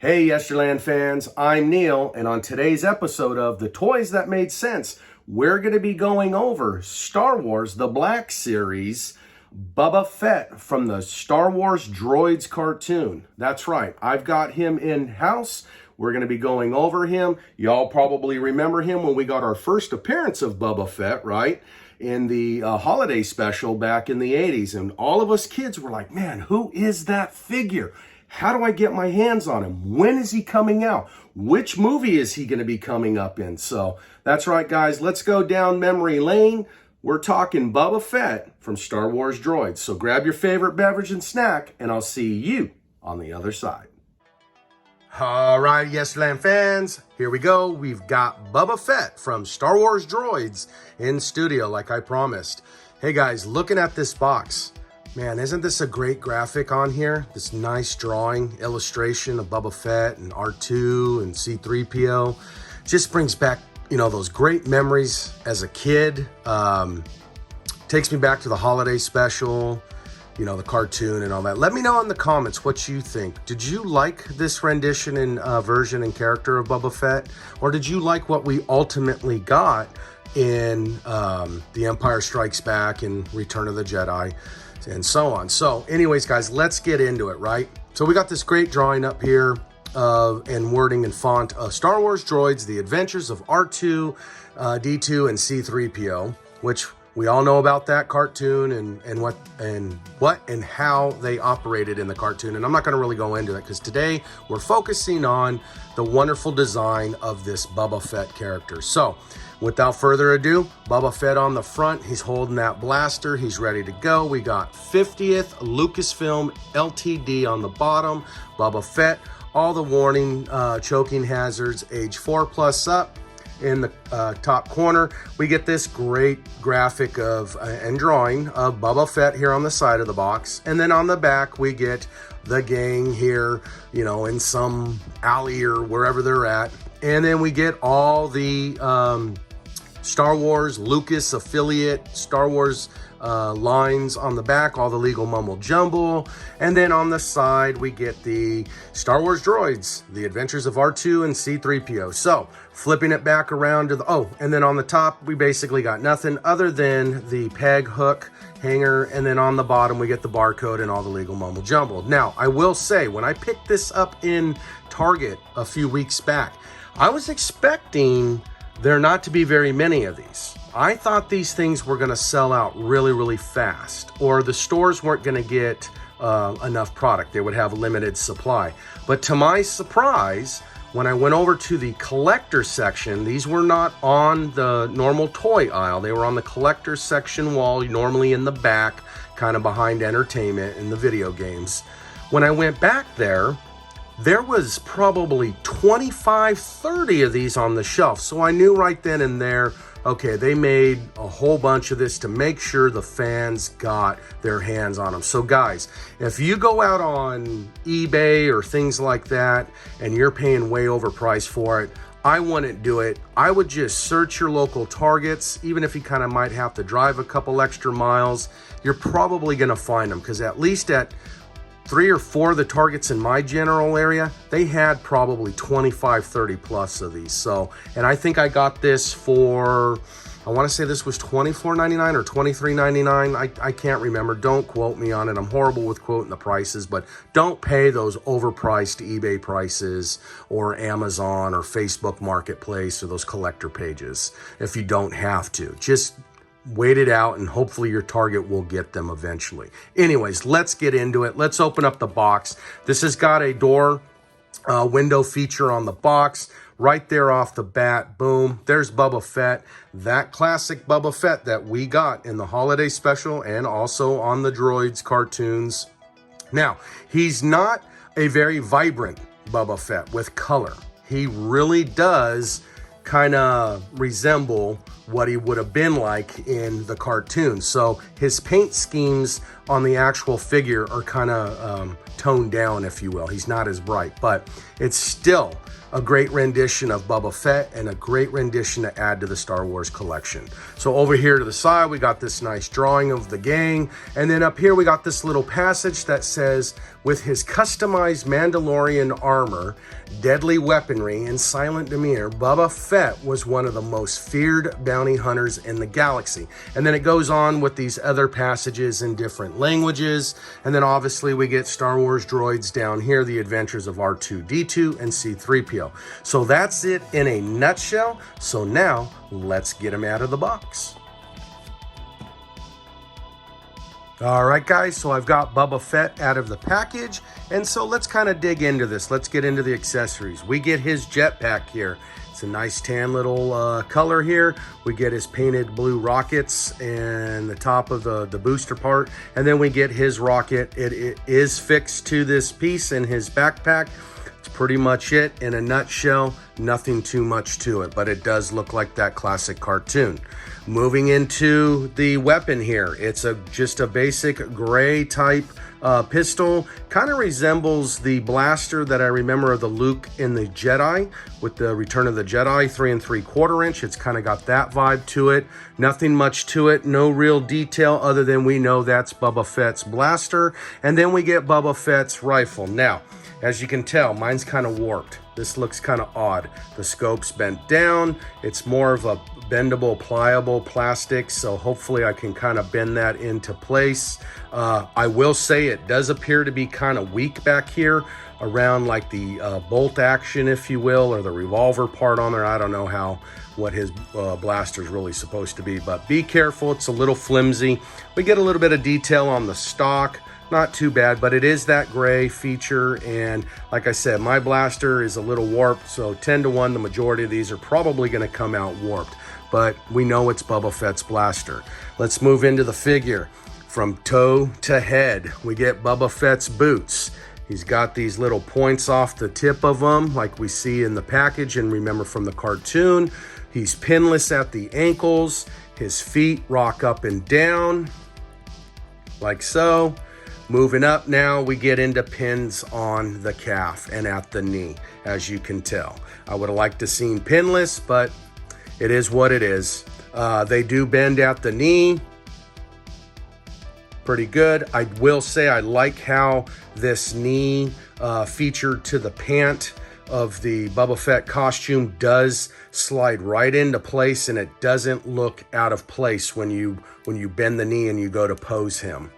Hey Yesterland fans, I'm Neil, and on today's episode of The Toys That Made Sense, we're going to be going over Star Wars The Black Series, BOBA FETT from the Star Wars Droids cartoon. That's right, I've got him in-house. We're going to be going over him. Y'all probably remember him when we got our first appearance of BOBA FETT, right? In the holiday special back in the 80s. And all of us kids were like, man, who is that figure? How do I get my hands on him? When is he coming out? Which movie is he going to be coming up in? So that's right, guys. Let's go down memory lane. We're talking BOBA FETT from Star Wars Droids. So grab your favorite beverage and snack, and I'll see you on the other side. All right, Yesterland fans, here we go. We've got BOBA FETT from Star Wars Droids in studio, like I promised. Hey guys, looking at this box, man, isn't this a great graphic on here? This nice drawing, illustration of BOBA FETT and R2 and C-3PO. Just brings back, you know, those great memories as a kid. Takes me back to the holiday special, you know, the cartoon and all that. Let me know in the comments what you think. Did you like this rendition and version and character of BOBA FETT? Or did you like what we ultimately got in The Empire Strikes Back and Return of the Jedi and so on? So anyways, guys, let's get into it, right? So we got this great drawing up here and wording and font of Star Wars Droids, The Adventures of R2, D2, and C-3PO, which we all know about that cartoon and what and how they operated in the cartoon. And I'm not going to really go into that because today we're focusing on the wonderful design of this BOBA FETT character. So without further ado, BOBA FETT on the front. He's holding that blaster. He's ready to go. We got 50th Lucasfilm LTD on the bottom. BOBA FETT. All the warning, choking hazards, age 4+ up. In the top corner, we get this great graphic of and drawing of BOBA FETT here on the side of the box. And then on the back, we get the gang here, you know, in some alley or wherever they're at. And then we get all the Star Wars Lucas affiliate Star Wars lines on the back, all the legal mumble jumble. And then on the side, we get the Star Wars Droids, The Adventures of R2 and C-3PO. So flipping it back around to the, and then on the top, we basically got nothing other than the peg hook hanger. And then on the bottom, we get the barcode and all the legal mumble jumble. Now, I will say, when I picked this up in Target a few weeks back, I was expecting there not to be very many of these. I thought these things were going to sell out really, really fast, or the stores weren't going to get enough product. They would have limited supply. But to my surprise, when I went over to the collector section, these were not on the normal toy aisle. They were on the collector section wall, normally in the back, kind of behind entertainment and the video games. When I went back there was probably 25, 30 of these on the shelf. So I knew right then and there, okay, they made a whole bunch of this to make sure the fans got their hands on them. So guys, if you go out on eBay or things like that and you're paying way overpriced for it, I wouldn't do it. I would just search your local Targets. Even if you kind of might have to drive a couple extra miles, you're probably going to find them, because at least at 3 or 4 of the Targets in my general area, they had probably 25, 30 plus of these. So, and I think I got this for, I want to say this was $24.99 or $23.99. I can't remember. Don't quote me on it. I'm horrible with quoting the prices, but don't pay those overpriced eBay prices or Amazon or Facebook Marketplace or those collector pages if you don't have to. Just wait it out, and hopefully your Target will get them eventually. Anyways, let's get into it. Let's open up the box. This has got a door window feature on the box. Right there off the bat, boom, there's BOBA FETT. That classic BOBA FETT that we got in the holiday special and also on the Droids cartoons. Now, he's not a very vibrant BOBA FETT with color. He really does kind of resemble what he would have been like in the cartoon. So his paint schemes on the actual figure are kind of toned down, if you will. He's not as bright, but it's still a great rendition of Boba Fett and a great rendition to add to the Star Wars collection. So over here to the side, we got this nice drawing of the gang. And then up here, we got this little passage that says, with his customized Mandalorian armor, deadly weaponry, and silent demeanor, Boba Fett was one of the most feared bounty hunters in the galaxy. And then it goes on with these other passages in different languages. And then obviously we get Star Wars droids down here, the adventures of R2-D2 and C-3PO. So that's it in a nutshell. So now let's get them out of the box. All right, guys, so I've got Boba Fett out of the package, and so let's kind of dig into this. Let's get into the accessories. We get his jetpack here. It's a nice tan little color here. We get his painted blue rockets and the top of the booster part, and then we get his rocket. It is fixed to this piece in his backpack. It's pretty much it in a nutshell. Nothing too much to it, but it does look like that classic cartoon. Moving into the weapon here, it's just a basic gray type pistol. Kind of resembles the blaster that I remember of the Luke in the Jedi with the Return of the Jedi 3 3/4 inch. It's kind of got that vibe to it. Nothing much to it. No real detail other than we know that's Boba Fett's blaster. And then we get Boba Fett's rifle. Now, as you can tell, mine's kind of warped. This looks kind of odd. The scope's bent down. It's more of a bendable, pliable plastic, so hopefully I can kind of bend that into place. I will say it does appear to be kind of weak back here around like the bolt action, if you will, or the revolver part on there. I don't know what his blaster is really supposed to be, but be careful. It's a little flimsy. We get a little bit of detail on the stock. Not too bad, but it is that gray feature, and like I said, my blaster is a little warped, so 10 to 1, the majority of these are probably going to come out warped, but we know it's Boba Fett's blaster. Let's move into the figure. From toe to head, we get Boba Fett's boots. He's got these little points off the tip of them, like we see in the package and remember from the cartoon. He's pinless at the ankles. His feet rock up and down, like so. Moving up now, we get into pins on the calf and at the knee, as you can tell. I would have liked to seen pinless, but it is what it is. They do bend at the knee. Pretty good. I will say I like how this knee feature to the pant of the Boba Fett costume does slide right into place, and it doesn't look out of place when you bend the knee and you go to pose him.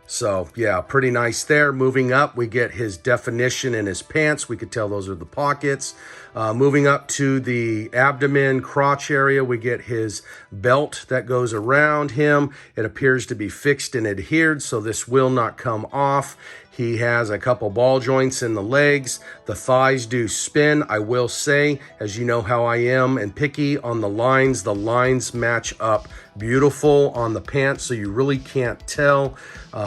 So yeah, pretty nice there. Moving up, we get his definition in his pants. We could tell those are the pockets. Moving up to the abdomen, crotch area, we get his belt that goes around him. It appears to be fixed and adhered, so this will not come off. He has a couple ball joints in the legs. The thighs do spin. I will say, as you know how I am and picky on the lines match up beautiful on the pants, so you really can't tell.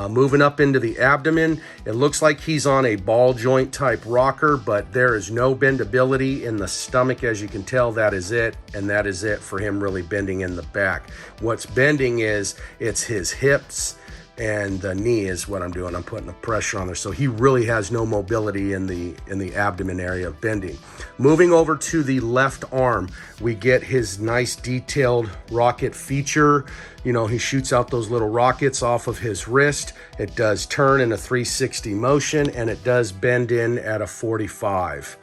Moving up into the abdomen, it looks like he's on a ball joint type rocker, but there is no bendability in the stomach. As you can tell, that is it, and that is it for him really bending in the back. What's bending it's his hips, and the knee is what I'm doing. I'm putting the pressure on there. So he really has no mobility in the abdomen area of bending. Moving over to the left arm, we get his nice detailed rocket feature. You know, he shoots out those little rockets off of his wrist. It does turn in a 360 motion, and it does bend in at a 45.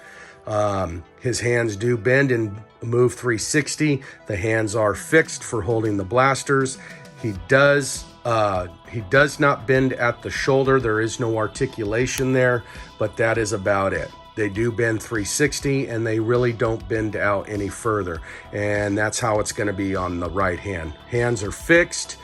His hands do bend and move 360. The hands are fixed for holding the blasters. He does not bend at the shoulder. There is no articulation there, but that is about it. They do bend 360, and they really don't bend out any further. And that's how it's going to be on the right hand. Hands are fixed,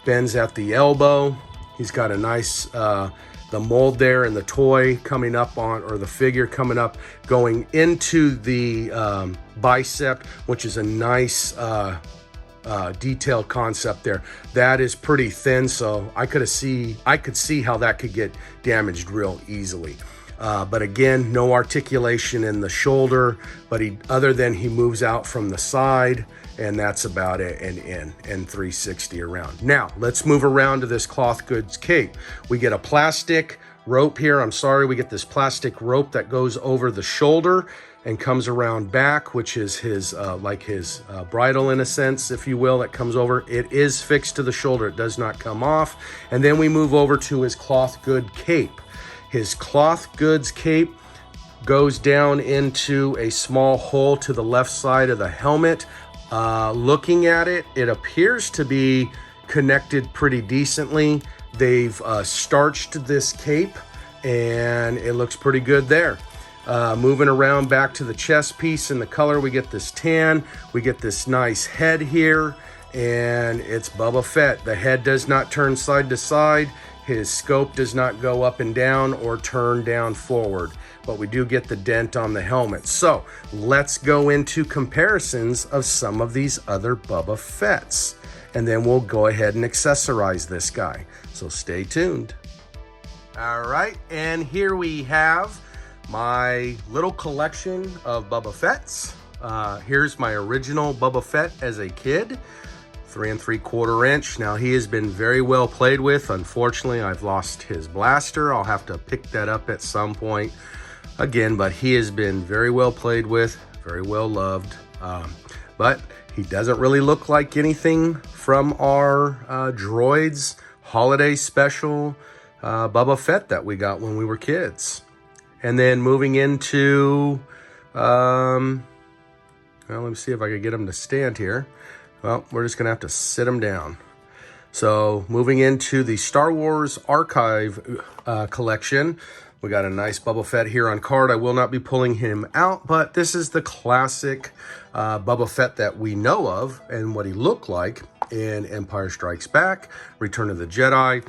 bends at the elbow. He's got a nice, the mold there and the toy coming up on, or the figure coming up, going into the bicep, which is a nice, detailed concept there. That is pretty thin, so I could see how that could get damaged real easily. But again, no articulation in the shoulder, but other than he moves out from the side, and that's about it, and 360 around. Now, let's move around to this cloth goods cape. We get a plastic rope here. I'm sorry, we get this plastic rope that goes over the shoulder and comes around back, which is his like his bridle in a sense, if you will, that comes over. It is fixed to the shoulder, it does not come off. And then we move over to his cloth good cape. His cloth goods cape goes down into a small hole to the left side of the helmet. Looking at it, it appears to be connected pretty decently. They've starched this cape and it looks pretty good there. Moving around back to the chest piece and the color, we get this tan, we get this nice head here, and it's Boba Fett. The head does not turn side to side. His scope does not go up and down or turn down forward, but we do get the dent on the helmet. So let's go into comparisons of some of these other Boba Fetts, and then we'll go ahead and accessorize this guy. So stay tuned. All right, and here we have my little collection of Boba Fetts. Here's my original Boba Fett as a kid, 3 3/4 inch. Now he has been very well played with. Unfortunately, I've lost his blaster. I'll have to pick that up at some point again, but he has been very well played with, very well loved. But he doesn't really look like anything from our Droids holiday special Boba Fett that we got when we were kids. And then moving into, well, let me see if I can get him to stand here. Well, we're just gonna have to sit him down. So moving into the Star Wars Archive collection, we got a nice Boba Fett here on card. I will not be pulling him out, but this is the classic Boba Fett that we know of and what he looked like in Empire Strikes Back, Return of the Jedi.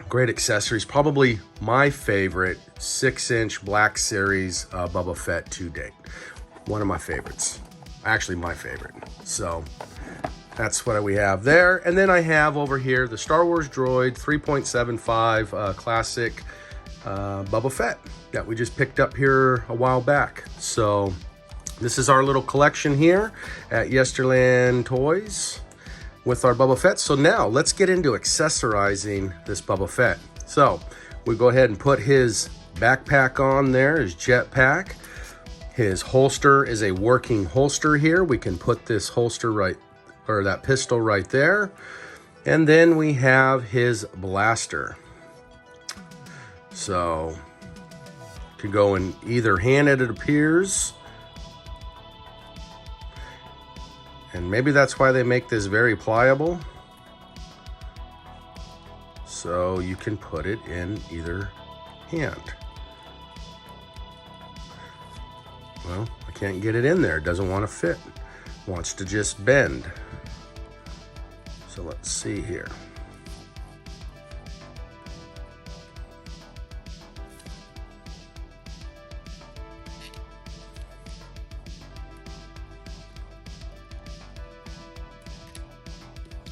Great accessories, probably my favorite 6-inch Black Series Boba Fett to date. One of my favorites, actually my favorite. So that's what we have there. And then I have over here the Star Wars Droid 3.75 classic Boba Fett that we just picked up here a while back. So this is our little collection here at Yesterland Toys with our Boba Fett. So now let's get into accessorizing this Boba Fett. So we go ahead and put his backpack on there, his jetpack. His holster is a working holster here. We can put this holster right, or that pistol right there. And then we have his blaster. So could go in either hand, it appears. And maybe that's why they make this very pliable. So you can put it in either hand. Well, I can't get it in there. It doesn't want to fit. It wants to just bend. So let's see here.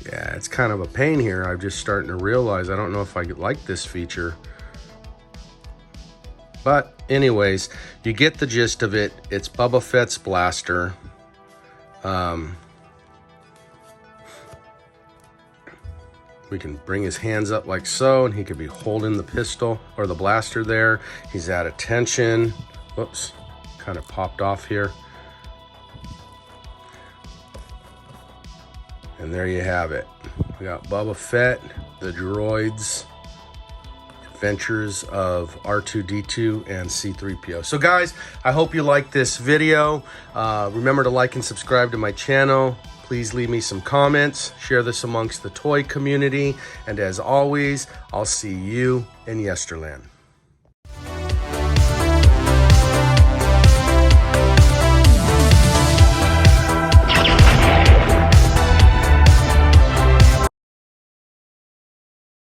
Yeah, it's kind of a pain here. I'm just starting to realize I don't know if I like this feature. But anyways, you get the gist of it. It's Boba Fett's blaster. We can bring his hands up like so, and he could be holding the pistol or the blaster there. He's at attention. Whoops, kind of popped off here. And there you have it. We got Boba Fett, the Droids, Adventures of R2-D2 and C-3PO. So guys, I hope you like this video. Remember to like and subscribe to my channel. Please leave me some comments. Share this amongst the toy community. And as always, I'll see you in Yesterland.